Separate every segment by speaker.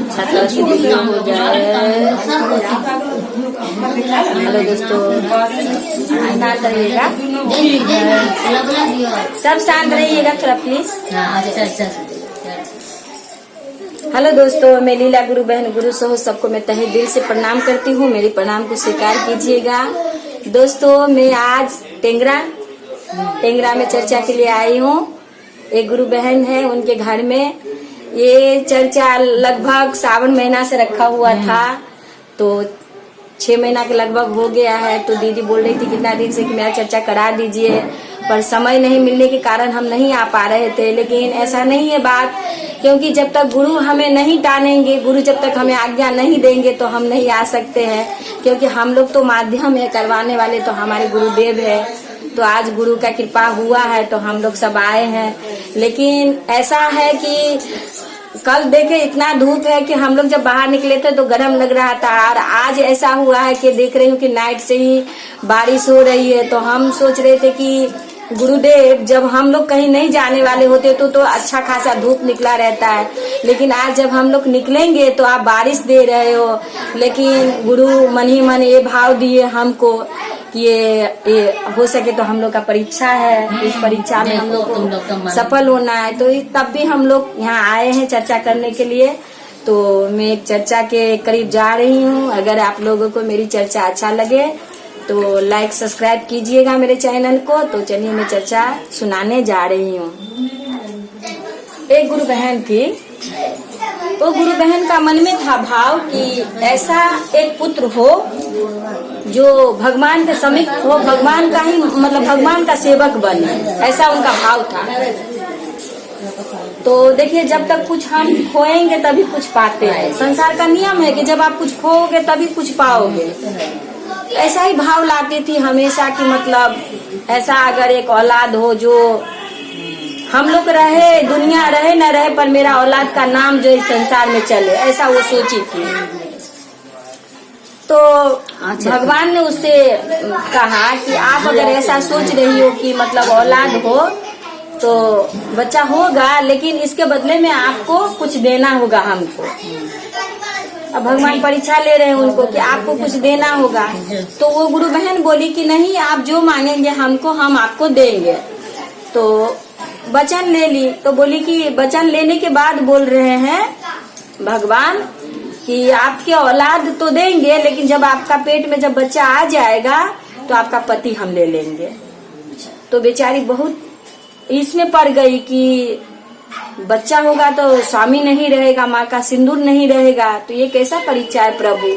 Speaker 1: छाता से दिखा हो जाए। हेलो दोस्तों, शांत रहिएगा, सब शांत रहिएगा थोड़ा प्लीज। हेलो दोस्तों, मैं लीला गुरु बहन गुरु सहो सबको मैं तहे दिल से प्रणाम करती हूँ। मेरी प्रणाम को स्वीकार कीजिएगा। दोस्तों, मैं आज टेंगरा में चर्चा के लिए आई हूँ। एक गुरु बहन है, उनके घर में ये चर्चा लगभग सावन महीना से रखा हुआ था, तो 6 महीना के लगभग हो गया है। तो दीदी बोल रही थी कितना दिन से कि मेरा चर्चा करा दीजिए, पर समय नहीं मिलने के कारण हम नहीं आ पा रहे थे। लेकिन ऐसा नहीं है बात, क्योंकि जब तक गुरु हमें नहीं टानेंगे, गुरु जब तक हमें आज्ञा नहीं देंगे तो हम नहीं आ सकते हैं। क्योंकि हम लोग तो माध्यम है, करवाने वाले तो हमारे गुरुदेव है। तो आज गुरु का कृपा हुआ है तो हम लोग सब आए हैं। लेकिन ऐसा है कि कल देखे इतना धूप है कि हम लोग जब बाहर निकले थे तो गर्म लग रहा था, और आज ऐसा हुआ है कि देख रही हूँ कि नाइट से ही बारिश हो रही है। तो हम सोच रहे थे कि गुरुदेव, जब हम लोग कहीं नहीं जाने वाले होते तो अच्छा खासा धूप निकला रहता है, लेकिन आज जब हम लोग निकलेंगे तो आप बारिश दे रहे हो। लेकिन गुरु मन ही मन ये भाव दिए हमको कि ये हो सके तो हम लोग का परीक्षा है, इस परीक्षा में हम लोग को सफल होना है। तो तब भी हम लोग यहाँ आए हैं चर्चा करने के लिए। तो मैं एक चर्चा के करीब जा रही हूँ। अगर आप लोगों को मेरी चर्चा अच्छा लगे तो लाइक सब्सक्राइब कीजिएगा मेरे चैनल को। तो चलिए मैं चर्चा सुनाने जा रही हूँ। एक गुरु बहन थी, तो गुरु बहन का मन में था भाव कि ऐसा एक पुत्र हो जो भगवान के समीप हो, भगवान का ही मतलब भगवान का सेवक बने, ऐसा उनका भाव था। तो देखिए, जब तक कुछ हम खोएंगे तभी कुछ पाते हैं। संसार का नियम है कि जब आप कुछ खोओगे तभी कुछ पाओगे। ऐसा ही भाव लाती थी हमेशा कि मतलब ऐसा अगर एक औलाद हो जो हम लोग रहे, दुनिया रहे न रहे, पर मेरा औलाद का नाम जो इस संसार में चले, ऐसा वो सोची थी। तो भगवान ने उससे कहा कि आप अगर ऐसा सोच रही हो कि मतलब औलाद हो तो बच्चा होगा, लेकिन इसके बदले में आपको कुछ देना होगा हमको। अब भगवान परीक्षा ले रहे हैं उनको कि आपको कुछ देना होगा। तो वो गुरु बहन बोली कि नहीं, आप जो मांगेंगे हमको, हम आपको देंगे। तो वचन ले ली। तो बोली कि वचन लेने के बाद बोल रहे हैं भगवान कि आपके औलाद तो देंगे, लेकिन जब आपका पेट में जब बच्चा आ जाएगा तो आपका पति हम ले लेंगे। तो बेचारी बहुत इसमें पड़ गई कि बच्चा होगा तो स्वामी नहीं रहेगा, माँ का सिंदूर नहीं रहेगा, तो ये कैसा परीक्षा है प्रभु।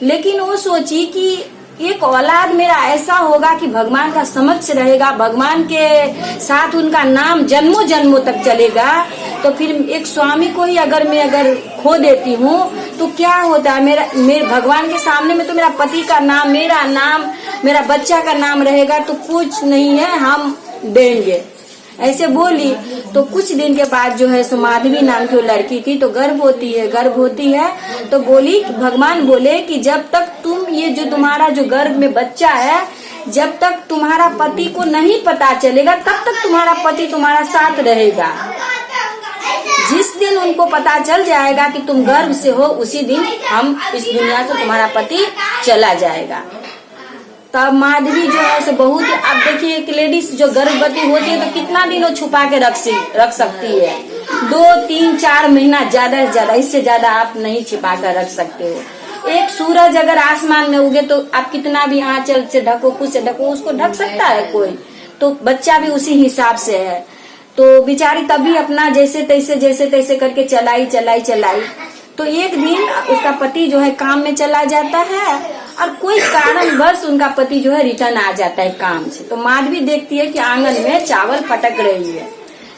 Speaker 1: लेकिन वो सोची कि एक औलाद मेरा ऐसा होगा कि भगवान का समक्ष रहेगा, भगवान के साथ उनका नाम जन्मों जन्मों तक चलेगा। तो फिर एक स्वामी को ही अगर मैं खो देती हूँ तो क्या होता है, मेरे भगवान के सामने में तो मेरा पति का नाम, मेरा नाम, मेरा बच्चा का नाम रहेगा, तो कुछ नहीं है, हम देंगे। ऐसे बोली। तो कुछ दिन के बाद जो है सो माधवी नाम की वो लड़की थी, तो गर्भ होती है। तो बोली, भगवान बोले कि जब तक तुम ये जो तुम्हारा जो गर्भ में बच्चा है, जब तक तुम्हारा पति को नहीं पता चलेगा तब तक तुम्हारा पति तुम्हारा साथ रहेगा। जिस दिन उनको पता चल जाएगा कि तुम गर्भ से हो, उसी दिन हम इस दुनिया से तुम्हारा पति चला जाएगा। तब माधवी जो है सो बहुत, अब देखिए एक लेडीज जो गर्भवती होती है तो कितना दिन वो छुपा के रख सकती है, 2, 3, 4 महीना, ज्यादा से ज्यादा, इससे ज्यादा आप नहीं छिपा कर रख सकते हो। एक सूरज अगर आसमान में उगे तो आप कितना भी आंचल से ढको, कुछ से ढको, उसको ढक सकता है कोई। तो बच्चा भी उसी हिसाब से है। तो बेचारी तभी अपना जैसे तैसे करके चलाई। तो एक दिन उसका पति जो है काम में चला जाता है, और कोई कारणवश उनका पति जो है रिटर्न आ जाता है काम से। तो माधवी देखती है कि आंगन में चावल फटक रही है।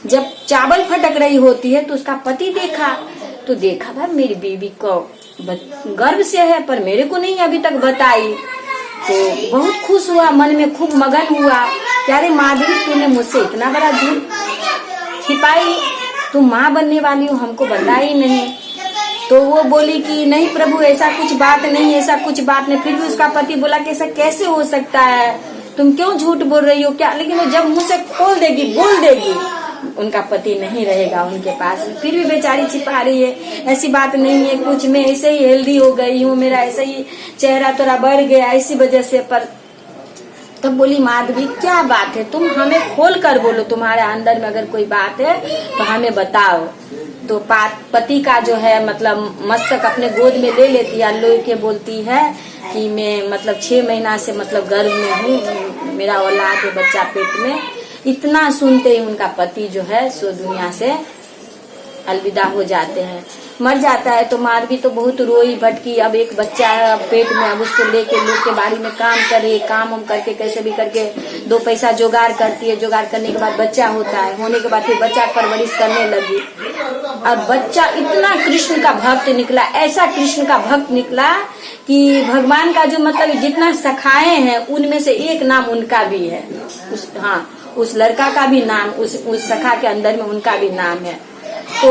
Speaker 1: जब चावल फटक रही होती है तो उसका पति देखा भाई मेरी बीवी को गर्भ से है, पर मेरे को नहीं अभी तक बताई। तो बहुत खुश हुआ, मन में खूब मगन हुआ, अरे माधवी तूने मुझसे इतना बड़ा झूठ छिपाई, तुम माँ बनने वाली हो, हमको बताई नहीं। तो वो बोली कि नहीं प्रभु, ऐसा कुछ बात नहीं। फिर भी उसका पति बोला कि ऐसा कैसे हो सकता है, तुम क्यों झूठ बोल रही हो क्या? लेकिन वो जब मुंह से खोल देगी, बोल देगी, उनका पति नहीं रहेगा उनके पास, फिर भी बेचारी छिपा रही है, ऐसी बात नहीं है कुछ, मैं ऐसे ही हेल्दी हो गई हूँ, मेरा ऐसे ही चेहरा थोड़ा बढ़ गया इसी वजह से। पर तब बोली माधवी क्या बात है, तुम हमें खोल कर बोलो, तुम्हारे अंदर में अगर कोई बात है तो हमें बताओ। तो पति का जो है मतलब मस्तक अपने गोद में ले लेती है, लो के बोलती है कि मैं मतलब 6 महीना से मतलब गर्भ में हूँ, मेरा औलाद है, बच्चा पेट में। इतना सुनते ही उनका पति जो है सो दुनिया से अलविदा हो जाते हैं, मर जाता है। तो माधवी तो बहुत रोई भटकी, अब एक बच्चा है अब पेट में, अब उसको लेके लोग के बाड़ी में काम करे, काम हम करके कैसे भी करके 2 पैसा जुगाड़ करती है। जुगाड़ करने के बाद बच्चा होता है, होने के बाद फिर बच्चा परवरिश करने लगी, और बच्चा इतना कृष्ण का भक्त निकला, ऐसा कृष्ण का भक्त निकला कि भगवान का जो मतलब जितना सखाए हैं उनमें से एक नाम उनका भी है। उस लड़का का भी नाम, उस सखा के अंदर में उनका भी नाम है। तो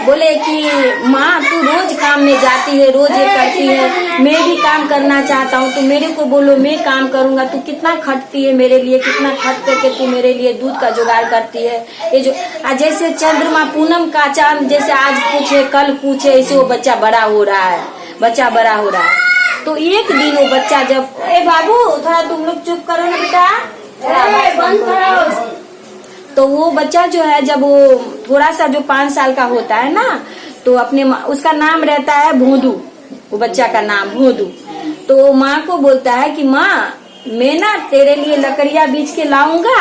Speaker 1: बोले कि माँ तू रोज काम में जाती है, रोज ये करती है, मैं भी काम करना चाहता हूँ, तो मेरे को बोलो मैं काम करूँगा। तू कितना खटती है मेरे लिए, कितना खट करके तू मेरे लिए दूध का जुगाड़ करती है। ये जो जैसे चंद्रमा पूनम का चांद जैसे आज पूछे कल पूछे, ऐसे वो बच्चा बड़ा हो रहा है, बच्चा बड़ा हो रहा है। तो एक दिन वो बच्चा जब, ए बाबू थोड़ा तुम लोग चुप करो ना बेटा, बंद करो। तो वो बच्चा जो है जब वो थोड़ा सा जो 5 साल का होता है ना, तो अपने उसका नाम रहता है भोदू, वो बच्चा का नाम भोदू। तो माँ को बोलता है कि माँ मैं ना तेरे लिए लकड़ियाँ बीच के लाऊंगा,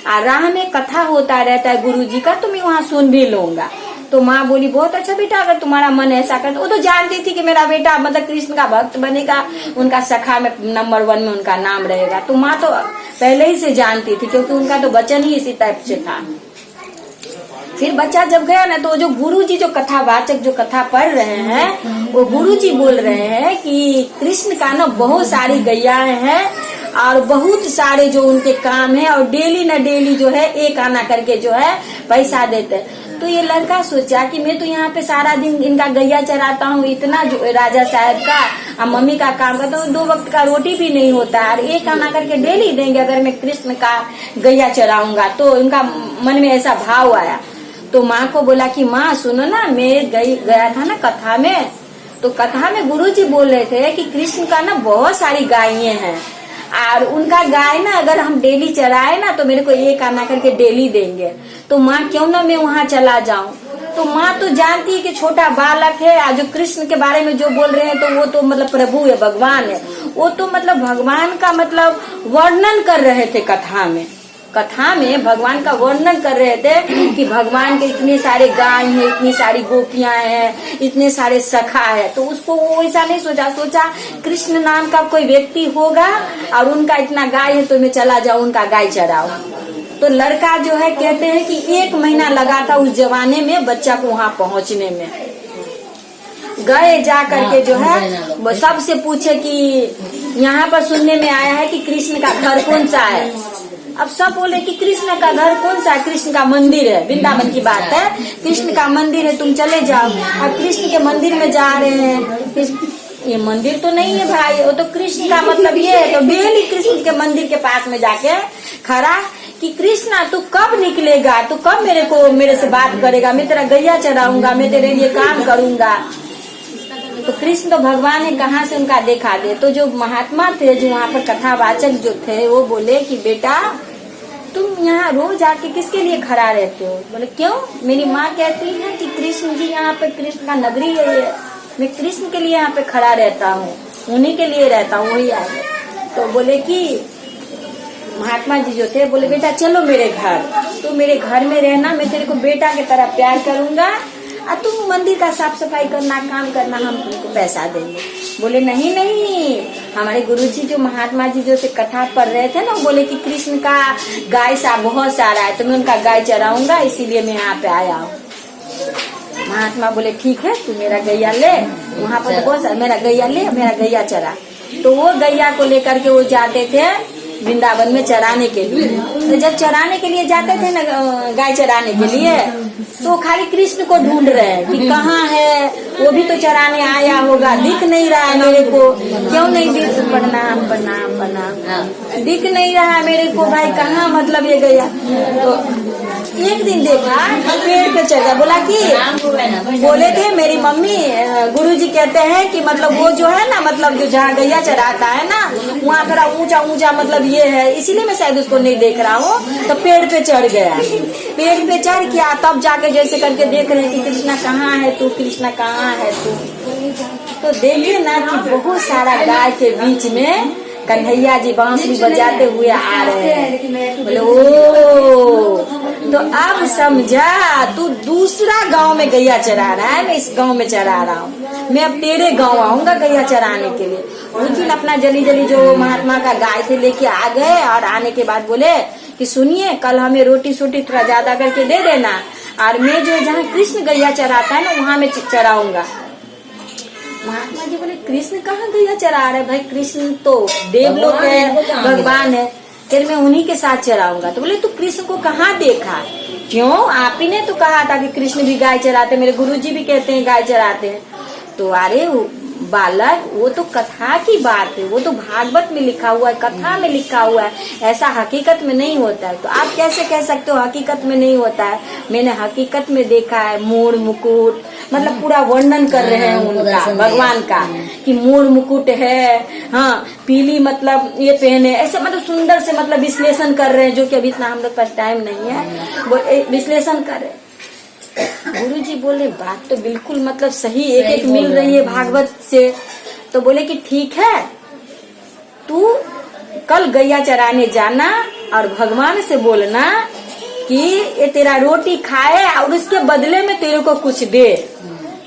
Speaker 1: और राह में कथा होता रहता है गुरुजी का, तो मैं वहाँ सुन भी लूंगा। तो माँ बोली बहुत अच्छा बेटा, अगर तुम्हारा मन ऐसा कर। वो तो जानती थी कि मेरा बेटा मतलब कृष्ण का भक्त बनेगा, उनका सखा में नंबर 1 में उनका नाम रहेगा। तो माँ तो पहले ही से जानती थी, क्योंकि उनका तो वचन ही इसी टाइप से था। फिर बच्चा जब गया ना, तो जो गुरुजी जो कथावाचक जो कथा पढ़ रहे हैं, वो गुरुजी बोल रहे हैं कि कृष्ण का ना बहुत सारी गैयाएं हैं और बहुत सारे जो उनके काम है, और डेली न डेली जो है एक आना करके जो है पैसा देते हैं। तो ये लड़का सोचा कि मैं तो यहाँ पे सारा दिन इनका गैया चराता हूँ, इतना जो राजा साहब का और मम्मी का काम करता हूँ, 2 वक्त का रोटी भी नहीं होता और एक आना करके डेली देंगे अगर मैं कृष्ण का गैया चराऊंगा। तो इनका मन में ऐसा भाव आया। तो माँ को बोला कि माँ सुनो ना, मैं गया था ना कथा में, तो कथा में गुरुजी बोल रहे थे कि कृष्ण का ना बहुत सारी गायें हैं, और उनका गाय ना अगर हम डेली चराए ना तो मेरे को एक आना करके डेली देंगे। तो माँ क्यों ना मैं वहाँ चला जाऊं। तो माँ तो जानती है कि छोटा बालक है, आज जो कृष्ण के बारे में जो बोल रहे हैं तो वो तो मतलब प्रभु है, भगवान है, वो तो मतलब भगवान का मतलब वर्णन कर रहे थे कथा में। कथा में भगवान का वर्णन कर रहे थे कि भगवान के इतने सारे गाय हैं, इतनी सारी गोपियां हैं, इतने सारे सखा है। तो उसको वो ऐसा नहीं सोचा कृष्ण नाम का कोई व्यक्ति होगा और उनका इतना गाय है तो मैं चला जाऊं उनका गाय चराऊं। तो लड़का जो है कहते हैं कि 1 महीना लगा था उस जमाने में बच्चा को वहाँ पहुँचने में। गए जा करके जो है सबसे पूछे कि यहाँ पर सुनने में आया है कि कृष्ण का घर कौन सा है। अब सब बोले कि कृष्ण का घर कौन सा है, कृष्ण का मंदिर है, वृंदावन की बात है, कृष्ण का मंदिर है, तुम चले जाओ। अब कृष्ण के मंदिर में जा रहे हैं, ये मंदिर तो नहीं है भाई, वो तो कृष्ण का मतलब ये है। तो डेली कृष्ण के मंदिर के पास में जाके खड़ा कि कृष्णा तू कब निकलेगा, तू कब मेरे से बात करेगा, मैं तेरा गैया चराऊंगा, मैं तेरे लिए काम करूंगा। तो कृष्ण तो भगवान है, कहाँ से उनका देखा दे। तो जो महात्मा थे जो वहाँ पर कथावाचक जो थे वो बोले कि बेटा तुम यहाँ रोज आके किसके लिए खड़ा रहते हो। बोले क्यों, मेरी माँ कहती है कि कृष्ण जी यहाँ पे, कृष्ण का नगरी है ये, मैं कृष्ण के लिए यहाँ पे खड़ा रहता हूँ, उन्हीं के लिए रहता हूँ, वही आए। तो बोले कि महात्मा जी जो थे बोले बेटा चलो मेरे घर, तो मेरे घर में रहना, मैं तेरे को बेटा की तरह प्यार करूंगा और तुम मंदिर का साफ सफाई करना, काम करना, हम तुमको पैसा देंगे। बोले नहीं नहीं, हमारे गुरुजी जो महात्मा जी जो से कथा पढ़ रहे थे ना, बोले कि कृष्ण का गाय सा बहुत सारा है तो मैं उनका गाय चराऊंगा, इसीलिए मैं यहाँ पे आया हूँ। महात्मा बोले ठीक है तू मेरा गैया ले, वहाँ पर तो बहुत सारा, मेरा गैया ले, मेरा गैया चरा। तो वो गैया को लेकर के वो जाते थे वृंदावन में चराने के लिए। तो जब चराने के लिए जाते थे ना गाय चराने के लिए, तो खाली कृष्ण को ढूंढ रहे हैं कि कहाँ है, वो भी तो चराने आया होगा, दिख नहीं रहा है मेरे को, क्यों नहीं दिख, प्रणाम प्रणाम प्रणाम, दिख नहीं रहा है मेरे को भाई, कहाँ मतलब ये गया। तो एक दिन देखा पेड़ पे चढ़ गया, बोला कि बोले थे मेरी मम्मी, गुरुजी कहते हैं कि मतलब वो जो है ना, मतलब जो जहाँ गैया चराता है ना, वहाँ थोड़ा ऊंचा ऊंचा मतलब ये है, इसीलिए मैं शायद उसको नहीं देख रहा हूँ। तो पेड़ पे चढ़ गया, पेड़ पे चढ़ गया, तब जाके जैसे करके देख रहे हैं कि कृष्णा कहाँ है तू, कृष्णा कहाँ है तू। तो देखिए ना कि बहुत सारा गाय के बीच में कन्हैया जी बांसुरी बजाते हुए आ रहे हैं। बोले ओ, तो अब समझा, तू दूसरा गांव में गैया चरा रहा है, मैं इस गांव में चरा रहा हूँ, मैं अब तेरे गांव आऊंगा गैया चराने के लिए। उस दिन अपना जली जली जो महात्मा का गाय थे लेके आ गए, और आने के बाद बोले कि सुनिए, कल हमें रोटी सोटी थोड़ा ज्यादा करके दे देना, और मैं जो जहाँ कृष्ण गैया चराता है ना वहाँ मैं चराऊंगा। महात्मा जी बोले कृष्ण कहाँ गैया चरा रहे भाई, कृष्ण तो देवलोक है, भगवान है, फिर मैं उन्हीं के साथ चराऊंगा। तो बोले तू कृष्ण को कहाँ देखा? क्यों, आप ही ने तो कहा था कि कृष्ण भी गाय चराते, मेरे गुरुजी भी कहते हैं गाय चराते हैं। तो अरे बालक, वो तो कथा की बात है, वो तो भागवत में लिखा हुआ है, कथा में लिखा हुआ है, ऐसा हकीकत में नहीं होता है। तो आप कैसे कह सकते हो हकीकत में नहीं होता है? मैंने हकीकत में देखा है, मोर मुकुट, मतलब पूरा वर्णन कर रहे हैं उनका, भगवान का, कि मोर मुकुट है, हाँ पीली मतलब ये पहने, ऐसे मतलब सुंदर से मतलब विश्लेषण कर रहे हैं, जो कि अभी इतना हम लोग पास टाइम नहीं है, वो विश्लेषण कर रहे। गुरुजी बोले बात तो बिल्कुल मतलब सही एक एक मिल रही है भागवत से। तो बोले कि ठीक है, तू कल गैया चराने जाना और भगवान से बोलना कि ये तेरा रोटी खाए और उसके बदले में तेरे को कुछ दे।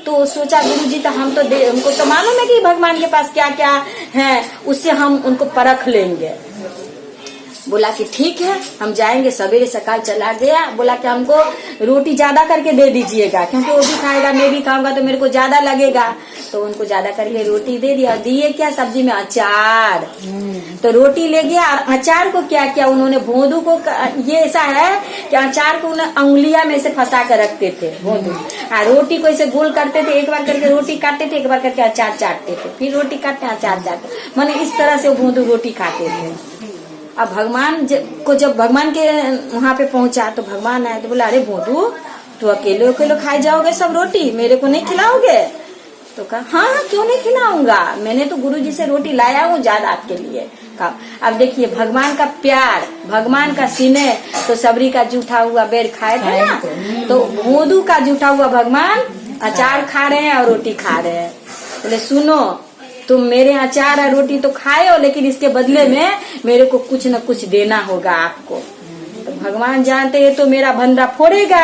Speaker 1: तो सोचा गुरुजी तो हम तो दे, हमको तो मालूम है कि भगवान के पास क्या क्या है, उससे हम उनको परख लेंगे। बोला कि ठीक है, हम जाएंगे। सवेरे सकाल चला गया, बोला कि हमको रोटी ज्यादा करके दे दीजिएगा, क्योंकि वो भी खाएगा मैं भी खाऊंगा तो मेरे को ज्यादा लगेगा। तो उनको ज्यादा करके रोटी दे दिया। दिए क्या, सब्जी में अचार। तो रोटी ले गया, और अचार को क्या किया उन्होंने, भोंदू को, ये ऐसा है कि अचार को उन्हें अंगुलिया में से फंसा कर रखते थे भोंदू, रोटी को ऐसे गोल करते थे, एक बार करके रोटी काटते थे, एक बार करके अचार चाटते थे, फिर रोटी काटते अचार चाटते, माने इस तरह से भोंदू रोटी खाते थे। अब भगवान को जब भगवान के वहाँ पे पहुंचा तो भगवान आए तो बोला अरे भोंदू, तू अकेले अकेले खाए जाओगे सब रोटी, मेरे को नहीं खिलाओगे? तो कहा हाँ क्यों नहीं खिलाऊंगा, मैंने तो गुरुजी से रोटी लाया हूँ ज्यादा आपके लिए। कहा अब देखिए भगवान का प्यार, भगवान का सीने, तो सबरी का जूठा हुआ बेर खाए थे ना, तो भोंदू का जूठा हुआ भगवान अचार खा रहे हैं और रोटी खा रहे हैं। बोले सुनो, तुम मेरे अचार और रोटी तो खाए हो, लेकिन इसके बदले में मेरे को कुछ न कुछ देना होगा आपको। तो भगवान जानते हैं तो मेरा बंदा फोड़ेगा,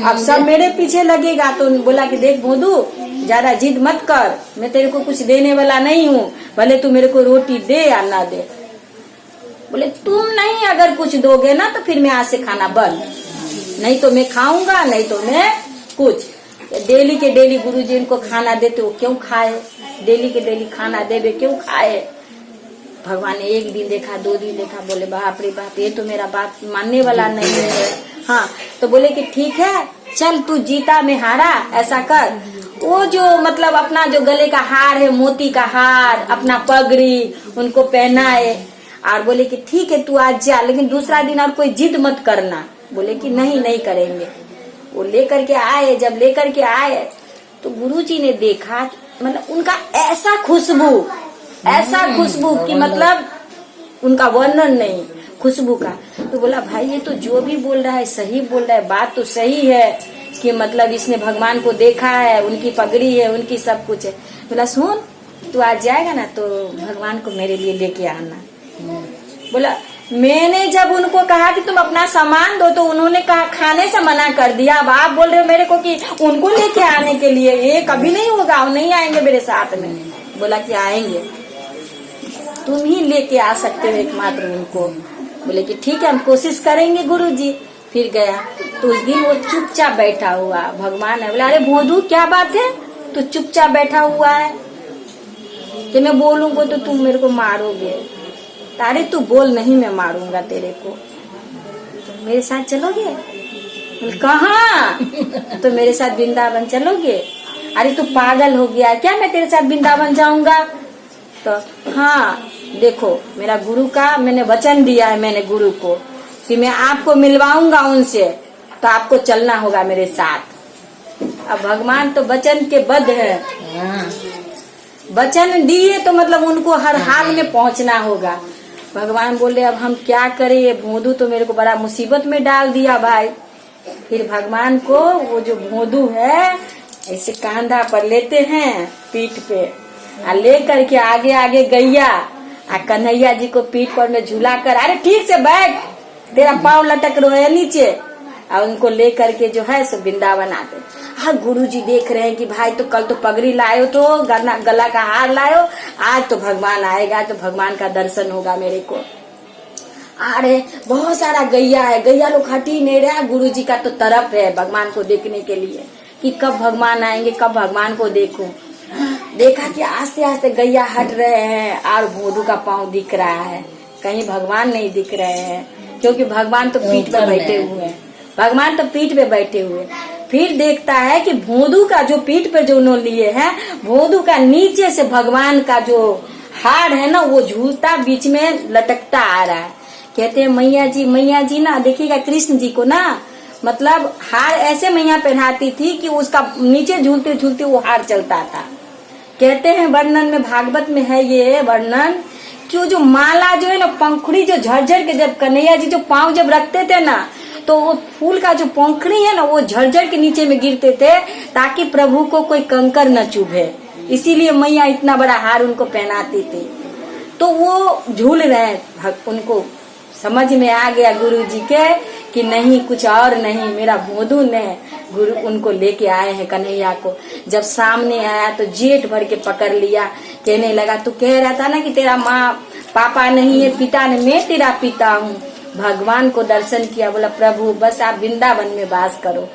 Speaker 1: अब सब मेरे पीछे लगेगा। तो बोला कि देख भोंदू, ज्यादा जिद मत कर, मैं तेरे को कुछ देने वाला नहीं हूँ, भले तू मेरे को रोटी दे या ना दे। बोले तुम नहीं अगर कुछ दोगे ना तो फिर मैं आज से खाना बंद, नहीं तो मैं खाऊंगा, नहीं तो मैं कुछ। डेली के डेली गुरुजी इनको खाना देते हो, क्यों खाए? डेली के डेली खाना देवे, क्यों खाए? भगवान ने एक दिन देखा, 2 दिन देखा, बोले बाप रे बाप, ये तो मेरा बात मानने वाला नहीं है। हाँ, तो बोले कि ठीक है, चल तू जीता में हारा, ऐसा कर, वो जो मतलब अपना जो गले का हार है, मोती का हार, अपना पगड़ी उनको पहनाए, और बोले कि ठीक है तू आज जा, लेकिन दूसरा दिन और कोई जिद मत करना। बोले कि नहीं करेंगे। वो लेकर के आए, जब लेकर के आए तो गुरुजी ने देखा मतलब उनका ऐसा खुशबू कि मतलब उनका वर्णन नहीं, खुशबू का। तो बोला भाई ये तो जो भी बोल रहा है सही बोल रहा है, बात तो सही है कि मतलब इसने भगवान को देखा है, उनकी पगड़ी है, उनकी सब कुछ है। बोला सुन, तू आज जाएगा ना तो भगवान को मेरे लिए लेके आना। बोला मैंने जब उनको कहा कि तुम अपना सामान दो तो उन्होंने कहा खाने से मना कर दिया, अब आप बोल रहे हो मेरे को कि उनको लेके आने के लिए, ये कभी नहीं होगा, वो नहीं आएंगे मेरे साथ में। बोला कि आएंगे, तुम ही लेके आ सकते हो एकमात्र उनको। बोले कि ठीक है हम कोशिश करेंगे गुरुजी। फिर गया तो उस दिन वो चुपचाप बैठा हुआ, भगवान है। बोला अरे भोंदू क्या बात है, तू चुपचाप बैठा हुआ है कि मैं बोलूंगा तो तुम मेरे को मारोगे। अरे तू बोल नहीं, मैं मारूंगा तेरे को, तो मेरे साथ चलोगे? कहाँ? तो मेरे साथ वृंदावन चलोगे? अरे तू पागल हो गया क्या, मैं तेरे साथ वृंदावन जाऊंगा? तो हाँ देखो, मेरा गुरु का मैंने वचन दिया है, मैंने गुरु को कि मैं आपको मिलवाऊंगा उनसे, तो आपको चलना होगा मेरे साथ। अब भगवान तो वचन के बद्ध है, वचन दिए तो मतलब उनको हर हाल में पहुंचना होगा। भगवान बोले अब हम क्या करें, ये भोंदू तो मेरे को बड़ा मुसीबत में डाल दिया भाई। फिर भगवान को वो जो भोंदू है ऐसे कांधा पर लेते हैं, पीठ पे, और ले करके आगे आगे गैया, आ कन्हैया जी को पीठ पर में झूला कर, अरे ठीक से बैठ, तेरा पाँव लटक रहा है नीचे, और उनको ले करके जो है सो वृंदावन आते। हाँ गुरुजी देख रहे हैं कि भाई तो कल तो पगड़ी लायो, तो गला का हार लायो, आज तो भगवान आएगा, तो भगवान का दर्शन होगा मेरे को। अरे बहुत सारा गैया है, गैया लोग हट ही नहीं रहा, गुरुजी का तो तरफ है भगवान को देखने के लिए कि कब भगवान आएंगे, कब भगवान को देखूं। देखा कि आस्ते आस्ते गैया हट रहे हैं और भोंदू का पाँव दिख रहा है, कहीं भगवान नहीं दिख रहे हैं, क्योंकि भगवान तो पीठ पे बैठे हुए हैं, भगवान तो पीठ पे बैठे हुए। फिर देखता है कि भोंदू का जो पीठ पे जो उन्होंने लिए हैं, भोंदू का नीचे से भगवान का जो हार है ना, वो झूलता बीच में लटकता आ रहा है। कहते हैं मैया जी ना देखिएगा कृष्ण जी को ना, मतलब हार ऐसे मैया पहनाती थी कि उसका नीचे झूलते झूलते वो हार चलता था। कहते हैं वर्णन में, भागवत में है ये वर्णन कि वो जो माला जो है ना, पंखुड़ी जो झरझर के जब कन्हैया जी जो पाँव जब रखते थे ना, तो वो फूल का जो पंखुड़ी है ना, वो झरझर के नीचे में गिरते थे ताकि प्रभु को कोई कंकर न चुभे, इसीलिए मैया इतना बड़ा हार उनको पहनाती थी। तो वो झूल रहे, उनको समझ में आ गया गुरु जी के कि नहीं कुछ और नहीं, मेरा भोंदू ने गुरु उनको लेके आए हैं कन्हैया को। जब सामने आया तो जेठ भर के पकड़ लिया, कहने लगा तू कह रहा था ना कि तेरा माँ पापा नहीं है, पिता ने, मैं तेरा पिता हूँ। भगवान को दर्शन किया, बोला प्रभु बस आप वृंदावन में वास करो,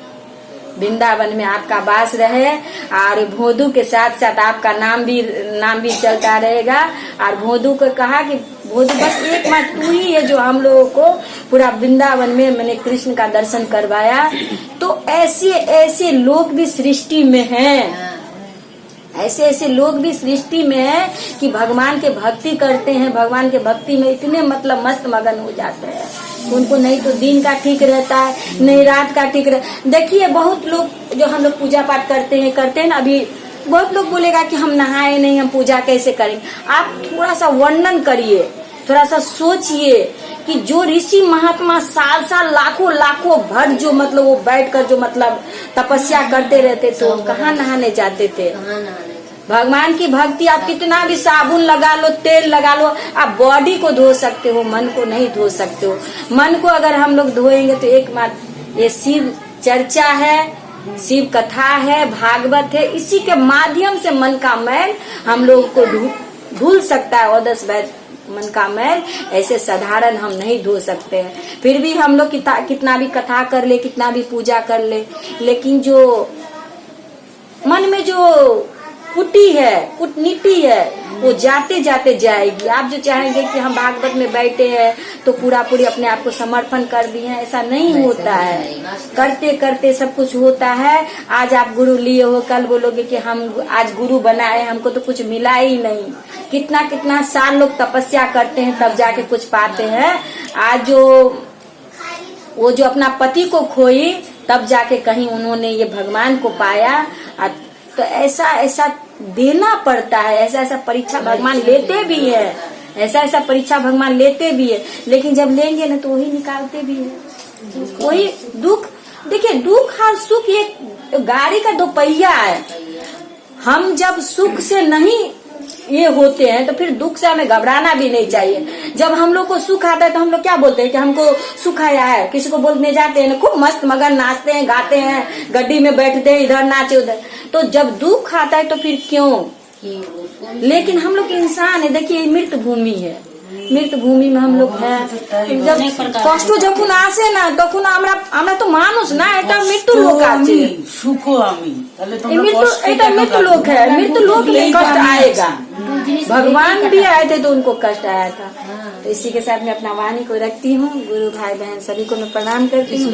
Speaker 1: वृंदावन में आपका वास रहे, और भोंदू के साथ साथ आपका नाम भी चलता रहेगा। और भोंदू को कहा कि भोंदू बस एक मात्र तू ही है जो हम लोगों को पूरा वृंदावन में मैंने कृष्ण का दर्शन करवाया। तो ऐसे ऐसे लोग भी सृष्टि में हैं, ऐसे ऐसे लोग भी सृष्टि में है कि भगवान के भक्ति करते हैं, भगवान के भक्ति में इतने मतलब मस्त मगन हो जाते हैं, उनको नहीं तो दिन का ठीक रहता है, नहीं रात का ठीक रहता। देखिए बहुत लोग जो हम लोग पूजा पाठ करते हैं ना, अभी बहुत लोग बोलेगा कि हम नहाए नहीं, हम पूजा कैसे करेंगे। आप थोड़ा सा वर्णन करिए, थोड़ा सा सोचिए कि जो ऋषि महात्मा साल साल लाखों भर जो मतलब वो बैठकर जो मतलब तपस्या करते रहते थे, वो कहाँ नहाने जाते थे। भगवान की भक्ति आप कितना भी साबुन लगा लो, तेल लगा लो, आप बॉडी को धो सकते हो, मन को नहीं धो सकते हो। मन को अगर हम लोग धोएंगे तो एकमात्र ये शिव चर्चा है, शिव कथा है, भागवत है, इसी के माध्यम से मन का मैल हम लोग को धुल सकता है। और 10 मन का मैल ऐसे साधारण हम नहीं धो सकते हैं। फिर भी हम लोग कितना भी कथा कर ले, कितना भी पूजा कर ले, लेकिन जो मन में जो कूटनीति है वो जाते जाते जाएगी। आप जो चाहेंगे कि हम भागवत में बैठे हैं तो पूरी अपने आप को समर्पण कर दिए हैं, ऐसा नहीं होता है। करते करते सब कुछ होता है। आज आप गुरु लिए हो, कल बोलोगे कि हम आज गुरु बनाए, हमको तो कुछ मिला ही नहीं। कितना साल लोग तपस्या करते हैं तब जाके कुछ पाते हैं। आज वो जो अपना पति को खोई तब जाके कहीं उन्होंने ये भगवान को पाया। तो ऐसा देना पड़ता है, ऐसा परीक्षा भगवान लेते भी है, ऐसा परीक्षा भगवान लेते भी है। लेकिन जब लेंगे ना तो वही निकालते भी है। वही दुख, देखिए दुख और सुख एक गाड़ी का 2 पहिया है। हम जब सुख से नहीं ये होते हैं तो फिर दुख से हमें घबराना भी नहीं चाहिए। जब हम लोग को सुख आता है तो हम लोग क्या बोलते हैं कि हमको सुख आया है, किसी को बोलने जाते हैं ना, खूब मस्त मगन नाचते हैं, गाते हैं, गड्डी में बैठते हैं, इधर नाचे उधर। तो जब दुख आता है तो फिर क्यों? लेकिन हम लोग इंसान है, देखिए मृत भूमि है, मृत भूमि में हम लोग हैं। जब কষ্ট যখন আসে না তখন আমরা তো মানুষ না, এটা মৃত্যু লোক আছে,
Speaker 2: সুখ আমি তাহলে
Speaker 1: এটা मृत्यु लोक है, मृत्यु लोक में कष्ट आएगा। भगवान भी आए थे तो उनको कष्ट आया था। तो इसी के साथ मैं अपना वाणी को रखती हूँ। गुरु भाई बहन सभी को मैं प्रणाम करती हूँ।